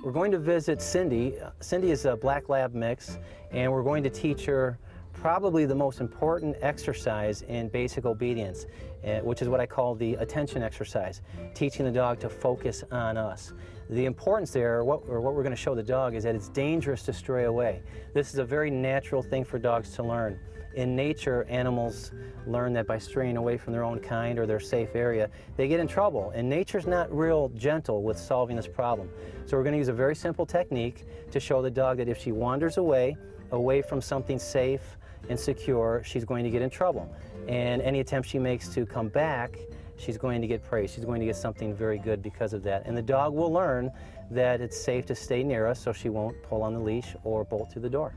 We're going to visit Cindy. Cindy is a black lab mix, and we're going to teach her probably the most important exercise in basic obedience, which is what I call the attention exercise, teaching the dog to focus on us. The importance there, or what we're going to show the dog, is that it's dangerous to stray away. This is a very natural thing for dogs to learn. In nature, animals learn that by straying away from their own kind or their safe area, they get in trouble. And nature's not real gentle with solving this problem. So we're going to use a very simple technique to show the dog that if she wanders away from something safe and secure, she's going to get in trouble. And any attempt she makes to come back, she's going to get praise. She's going to get something very good because of that. And the dog will learn that it's safe to stay near us so she won't pull on the leash or bolt through the door.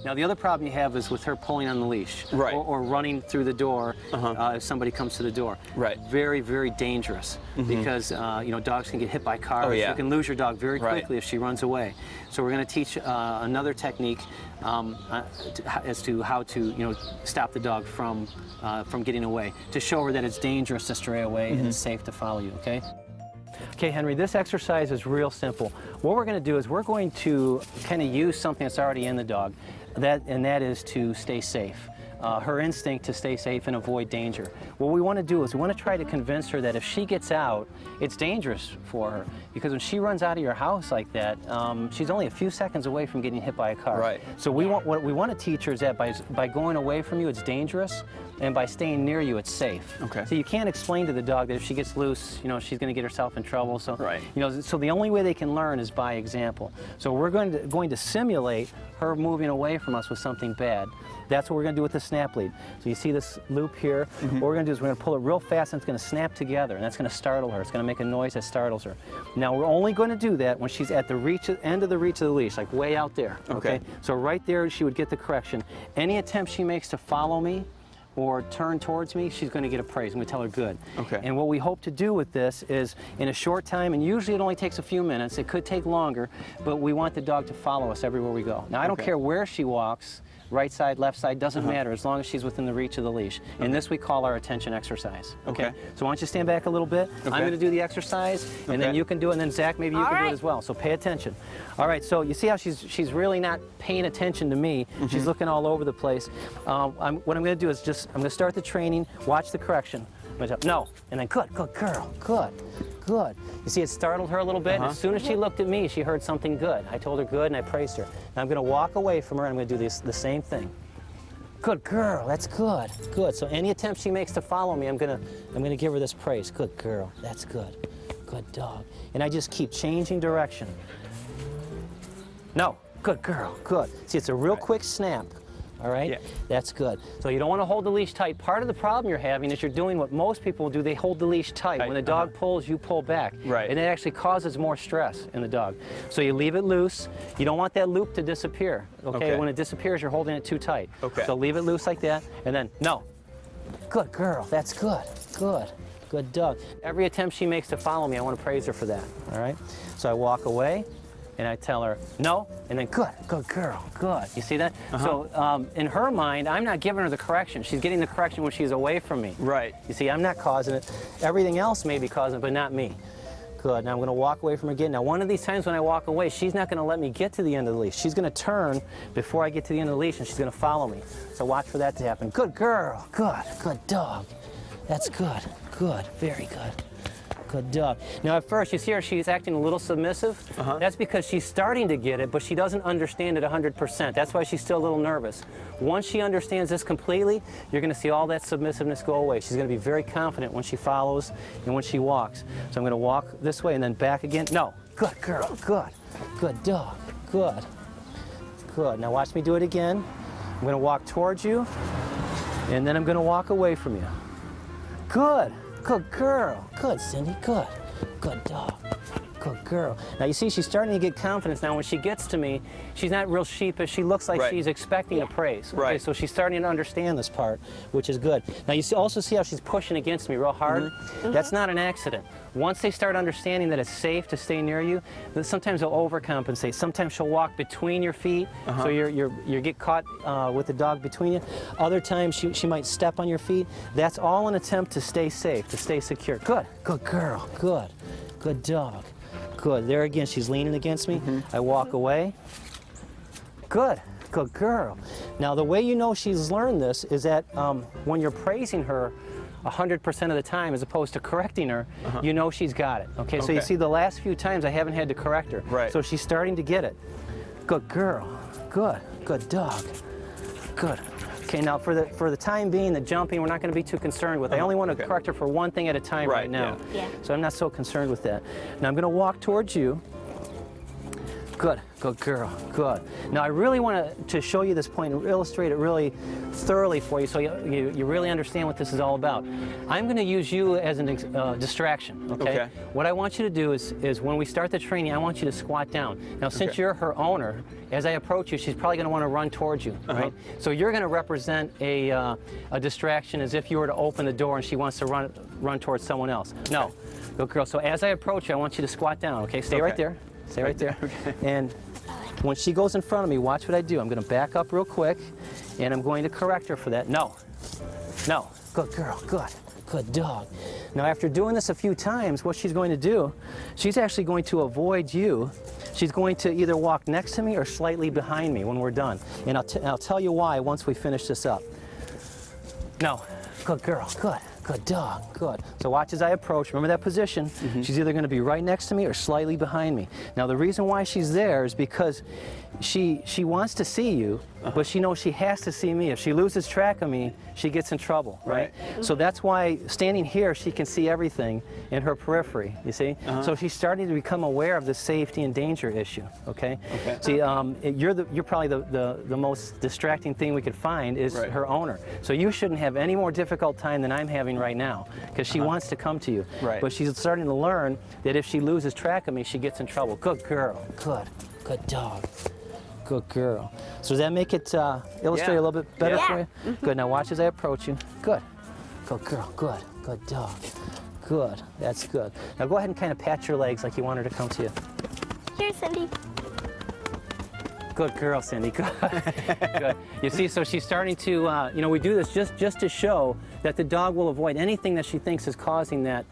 Now, the other problem you have is with her pulling on the leash, right, or running through the door if somebody comes to the door. Right. Very, very dangerous because you know, dogs can get hit by cars. Oh, yeah. You can lose your dog very quickly right. if she runs away. So we're going to teach another technique as to how to stop the dog from getting away, to show her that it's dangerous to stray away and it's safe to follow you. Okay. Okay, Henry, this exercise is real simple. What we're going to do is we're going to kind of use something that's already in the dog, and that is to stay safe. Her instinct to stay safe and avoid danger. What we want to do is we want to try to convince her that if she gets out, it's dangerous for her. Because when she runs out of your house like that, she's only a few seconds away from getting hit by a car. Right. So what we want to teach her is that by going away from you, it's dangerous, and by staying near you, it's safe. Okay. So you can't explain to the dog that if she gets loose, she's going to get herself in trouble. So, right. So the only way they can learn is by example. So we're going to simulate her moving away from us with something bad. That's what we're going to do with the snap lead. So you see this loop here. What we're going to do is we're going to pull it real fast, and it's going to snap together, and that's going to startle her. It's going to make a noise that startles her. Now, we're only going to do that when she's at the end of the reach of the leash, like way out there. Okay. So right there, she would get the correction. Any attempt she makes to follow me or turn towards me, she's going to get a praise. I'm going to tell her good. Okay. And what we hope to do with this is, in a short time, and usually it only takes a few minutes, it could take longer, but we want the dog to follow us everywhere we go. Now, I don't care where she walks, right side, left side, doesn't matter, as long as she's within the reach of the leash. And this we call our attention exercise. Okay. So why don't you stand back a little bit? I'm going to do the exercise, and then you can do it, and then Zach, maybe you can do it as well. So pay attention. All right, so you see how she's really not paying attention to me. She's looking all over the place. What I'm going to do is I'm going to start the training, watch the correction. No, and then good girl, good. Good. You see, it startled her a little bit. And as soon as she looked at me, she heard something good. I told her good, and I praised her. Now I'm going to walk away from her, and I'm going to do the same thing. Good girl. That's good. Good. So any attempt she makes to follow me, I'm going to give her this praise. Good girl. That's good. Good dog. And I just keep changing direction. No. Good girl. Good. See, it's a real quick snap. All right? Yeah. That's good. So you don't want to hold the leash tight. Part of the problem you're having is you're doing what most people do. They hold the leash tight. When the dog pulls, you pull back. Right. And it actually causes more stress in the dog. So you leave it loose. You don't want that loop to disappear. Okay? When it disappears, you're holding it too tight. Okay. So leave it loose like that, and then, no. Good girl. That's good. Good. Good dog. Every attempt she makes to follow me, I want to praise her for that. All right? So I walk away, and I tell her, no, and then good girl, good. You see that? So in her mind, I'm not giving her the correction. She's getting the correction when she's away from me. Right. You see, I'm not causing it. Everything else may be causing it, but not me. Good. Now I'm going to walk away from her again. Now, one of these times when I walk away, she's not going to let me get to the end of the leash. She's going to turn before I get to the end of the leash, and she's going to follow me. So watch for that to happen. Good girl, good dog. That's good, good, very good. Good dog. Now at first, you see her, she's acting a little submissive. That's because she's starting to get it, but she doesn't understand it 100%. That's why she's still a little nervous. Once she understands this completely, you're going to see all that submissiveness go away. She's going to be very confident when she follows and when she walks. So I'm going to walk this way and then back again. No. Good girl. Good. Good dog. Good. Good. Now watch me do it again. I'm going to walk towards you, and then I'm going to walk away from you. Good. Good girl. Good, Cindy. Good. Good dog. Good girl. Now you see she's starting to get confidence now. When she gets to me, she's not real sheepish. She looks like she's expecting a praise. Okay, so she's starting to understand this part, which is good. Now you also see how she's pushing against me real hard. That's not an accident. Once they start understanding that it's safe to stay near you, then sometimes they'll overcompensate. Sometimes she'll walk between your feet, so you get caught with the dog between you. Other times she might step on your feet. That's all an attempt to stay safe, to stay secure. Good. Good girl. Good. Good dog. Good. There again, she's leaning against me. I walk away. Good. Good girl. Now, the way you know she's learned this is that when you're praising her 100% of the time as opposed to correcting her, you know she's got it. Okay, so you see the last few times I haven't had to correct her. Right. So she's starting to get it. Good girl. Good. Good dog. Good. Okay, now for the time being, the jumping, we're not going to be too concerned with. I only want to correct her for one thing at a time right now. Yeah. So I'm not so concerned with that. Now I'm going to walk towards you. Good, good girl, good. Now I really want to show you this point and illustrate it really thoroughly for you so you really understand what this is all about. I'm going to use you as a distraction, okay? What I want you to do is when we start the training, I want you to squat down. Now since you're her owner, as I approach you, she's probably going to want to run towards you, right? So you're going to represent a distraction as if you were to open the door and she wants to run towards someone else. No, good girl. So as I approach you, I want you to squat down, okay? Stay right there. Stay right there. And when she goes in front of me, watch what I do. I'm going to back up real quick, and I'm going to correct her for that. No. No. Good girl. Good. Good dog. Now, after doing this a few times, what she's going to do, she's actually going to avoid you. She's going to either walk next to me or slightly behind me when we're done. And I'll tell you why once we finish this up. No. Good girl. Good. Good dog, good. So watch as I approach. Remember that position. She's either going to be right next to me or slightly behind me. Now the reason why she's there is because she wants to see you, but she knows she has to see me. If she loses track of me, she gets in trouble, right? So that's why standing here, she can see everything in her periphery, you see? So she's starting to become aware of the safety and danger issue, okay? See, you're probably the most distracting thing we could find is her owner. So you shouldn't have any more difficult time than I'm having right now, because she wants to come to you. But she's starting to learn that if she loses track of me, she gets in trouble. Good girl. Good. Good dog. Good girl. So does that make it illustrate a little bit better for you? Good. Now watch as I approach you. Good. Good girl. Good. Good dog. Good. That's good. Now go ahead and kind of pat your legs like you want her to come to you. Here, Cindy. Good girl, Cindy. Good. Good. You see, so she's starting to, you know, we do this just to show that the dog will avoid anything that she thinks is causing that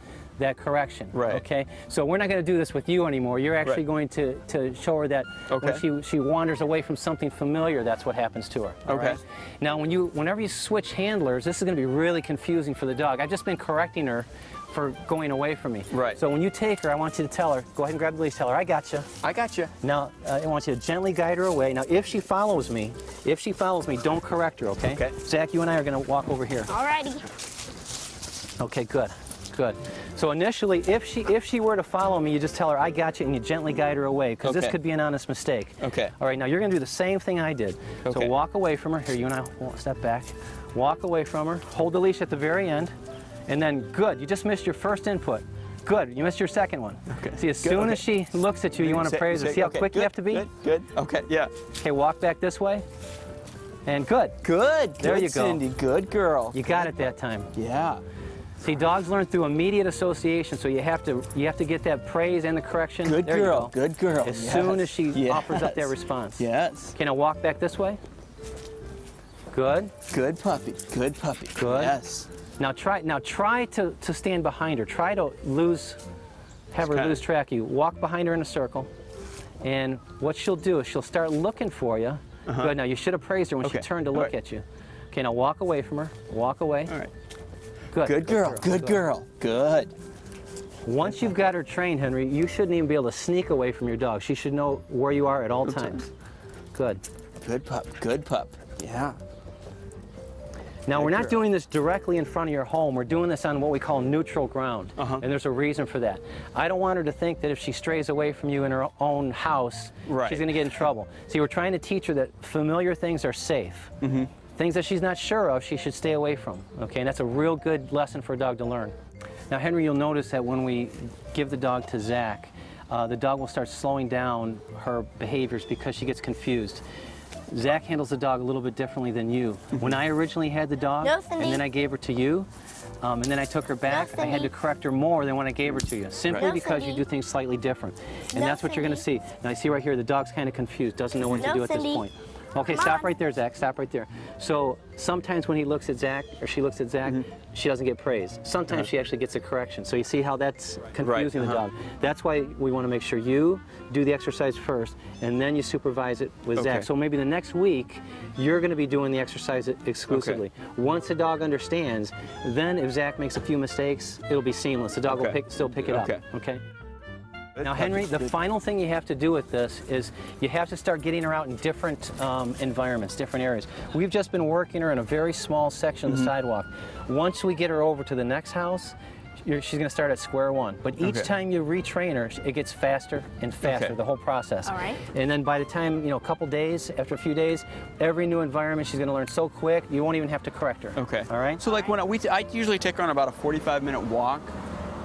correction. Okay? So we're not going to do this with you anymore. You're actually going to show her that when she wanders away from something familiar, that's what happens to her. All right? Now, whenever you switch handlers, this is going to be really confusing for the dog. I've just been correcting her for going away from me. So when you take her, I want you to tell her, go ahead and grab the leash, tell her, I got you. I got you. Now, I want you to gently guide her away. Now, if she follows me, don't correct her, okay? Zach, you and I are going to walk over here. Alrighty. Okay, good. Good. So initially, if she were to follow me, you just tell her, I got you, and you gently guide her away, because this could be an honest mistake. All right, now you're going to do the same thing I did. So walk away from her. Here, you and I will step back. Walk away from her. Hold the leash at the very end. And then, good, you just missed your first input. Good, you missed your second one. See, as soon as she looks at you, you want to praise her. See how quick you have to be? Good. Okay, yeah. Okay, walk back this way. And good. Good. There you go. Cindy, good girl. You got it that time. Yeah. See, dogs learn through immediate association, so you have to get that praise and the correction. Good there girl. You go. Good girl. As soon as she offers up that response. Yes. Okay, now walk back this way. Good. Good puppy. Good puppy. Good. Yes. Now try to stand behind her. Try to have her lose track of you. Walk behind her in a circle, and what she'll do is she'll start looking for you. Good. Now you should have praised her when she turned to look at you. Okay. Now walk away from her. Walk away. All right. Good. Good girl. Good girl. Good. Once you've got her trained, Henry, you shouldn't even be able to sneak away from your dog. She should know where you are at all times. Good. Good pup. Good pup. Yeah. Now, we're not doing this directly in front of your home. We're doing this on what we call neutral ground, and there's a reason for that. I don't want her to think that if she strays away from you in her own house, she's going to get in trouble. See, we're trying to teach her that familiar things are safe. Things that she's not sure of, she should stay away from, okay? And that's a real good lesson for a dog to learn. Now, Henry, you'll notice that when we give the dog to Zach, the dog will start slowing down her behaviors because she gets confused. Zach handles the dog a little bit differently than you. When I originally had the dog, and then I gave her to you, and then I took her back, I had to correct her more than when I gave her to you, simply because you do things slightly different. And that's what you're going to see. Now, I see right here, the dog's kind of confused, doesn't know what to do at this point. Okay, Come stop on. right there, Zach. Stop right there. So sometimes when he looks at Zach, or she looks at Zach, she doesn't get praise. Sometimes she actually gets a correction. So you see how that's confusing the dog. That's why we want to make sure you do the exercise first, and then you supervise it with Zach. So maybe the next week, you're going to be doing the exercise exclusively. Once the dog understands, then if Zach makes a few mistakes, it'll be seamless. The dog will still pick it up. Okay. Now, Henry, the final thing you have to do with this is you have to start getting her out in different environments, different areas. We've just been working her in a very small section of the sidewalk. Once we get her over to the next house, she's going to start at square one. But each time you retrain her, it gets faster and faster, the whole process. All right. And then by the time, you know, a couple days, after a few days, every new environment, she's going to learn so quick, you won't even have to correct her. Okay. All right? So like when I usually take her on about a 45-minute walk.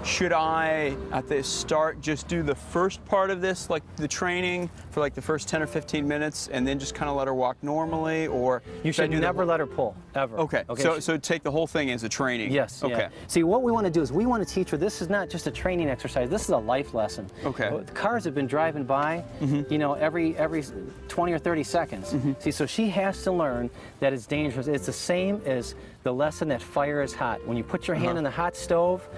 Should I, at the start, just do the first part of this, like the training, for like the first 10 or 15 minutes, and then just kind of let her walk normally, or You should never let her pull, ever. Okay. So take the whole thing as a training. Yes. Okay. Yeah. See, what we want to do is we want to teach her. This is not just a training exercise. This is a life lesson. Okay. The cars have been driving by, you know, every 20 or 30 seconds. See, so she has to learn that it's dangerous. It's the same as the lesson that fire is hot. When you put your hand in the hot stove,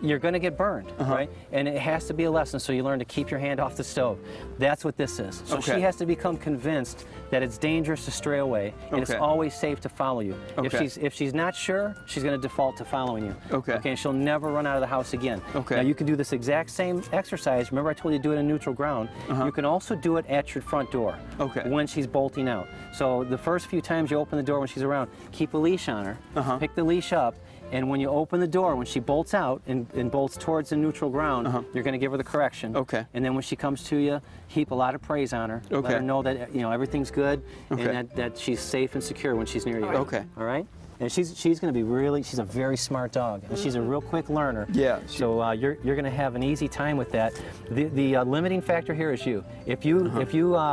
you're going to get burned, right? And it has to be a lesson, so you learn to keep your hand off the stove. That's what this is. So she has to become convinced that it's dangerous to stray away, and it's always safe to follow you. If she's not sure, she's going to default to following you. Okay, and she'll never run out of the house again. Now you can do this exact same exercise. Remember I told you to do it in neutral ground. You can also do it at your front door when she's bolting out. So the first few times you open the door when she's around, keep a leash on her, pick the leash up, and when you open the door, when she bolts out and bolts towards the neutral ground, you're going to give her the correction. And then when she comes to you, heap a lot of praise on her. Let her know that, you know, everything's good and that she's safe and secure when she's near you. All right? And she's going to be she's a very smart dog, and she's a real quick learner. Yeah. So you're going to have an easy time with that. The limiting factor here is you. If you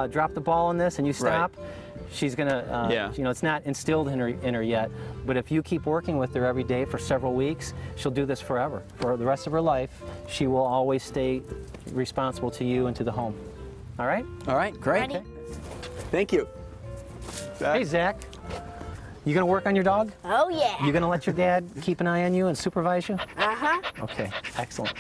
drop the ball on this and you stop, she's gonna, you know, it's not instilled in her yet. But if you keep working with her every day for several weeks, she'll do this forever. For the rest of her life, she will always stay responsible to you and to the home. All right? All right, great. Ready? Thank you. Hey, Zach. You gonna work on your dog? Oh, yeah. You gonna let your dad keep an eye on you and supervise you? Uh-huh. Okay, excellent.